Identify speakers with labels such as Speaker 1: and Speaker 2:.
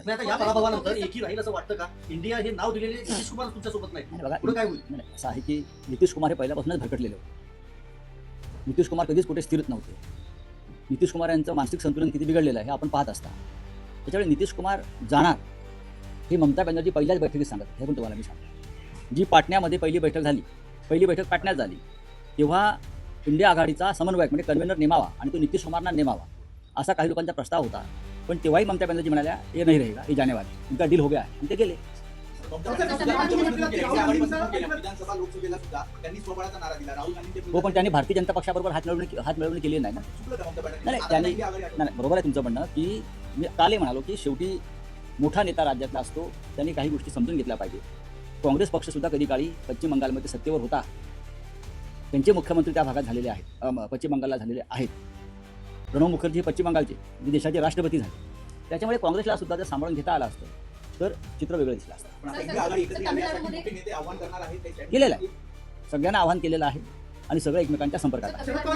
Speaker 1: आहे.
Speaker 2: नाही, आता या पराभवानंतर एकी राहील असं वाटतं का? इंडिया हे नाव दिलेले नितीश कुमार तुमच्या सोबत नाही.
Speaker 1: बघा,
Speaker 2: पुढे काय होईल?
Speaker 1: नाही, असं आहे की नितीश कुमार हे पहिल्यापासूनच भरकटलेले होते. नितीश कुमार कधीच कुठे स्थिरत नव्हते. नितीश कुमार यांचं मानसिक संतुलन किती बिघडलेलं आहे हे आपण पाहत असता. त्याच्यामुळे नितीश कुमार जाणार हे ममता बॅनर्जी पहिल्याच बैठकीत सांगत हे पण तुम्हाला मी सांगतो. जी पाटण्यामध्ये पहिली बैठक पाटण्यात झाली तेव्हा इंडिया आघाडीचा समन्वयक म्हणजे कन्व्हेनर नेमावा आणि तो नितीश कुमारना नेमावा असा काही लोकांचा प्रस्ताव होता. पण तेव्हाही ममता बॅनर्जी म्हणाल्या ये नाही रहेगा, ये जाने वाले, उनका डील हो गया आणि ते गेले.
Speaker 3: विधानसभा लोकसभेला सुद्धा त्यांनी स्वबळाचा नारा दिला. राहुल गांधी
Speaker 1: हो, पण त्यांनी भारतीय जनता पक्षाबरोबर हातमिळवणी केली नाही ना. नाही, त्यांनी नाही, बरोबर आहे तुमचं म्हणणं की मी कालही म्हणालो की शेवटी मोठा नेता राज्यातला असतो, त्यांनी काही गोष्टी समजून घेतल्या पाहिजे. काँग्रेस पक्षसुद्धा कधी काळी पश्चिम बंगालमध्ये सत्तेवर होता. त्यांचे मुख्यमंत्री त्या भागात झालेले आहेत, पश्चिम बंगालला झालेले आहेत. प्रणव मुखर्जी हे पश्चिम बंगालचे जे देशाचे राष्ट्रपती झाले. त्याच्यामुळे काँग्रेसला सुद्धा जर सांभाळून घेता आलं असतं तर चित्र वेगळं दिसलं असतं. केलेलं आहे, सगळ्यांना आवाहन केलेलं आहे आणि सगळे एकमेकांच्या संपर्कात आहेत.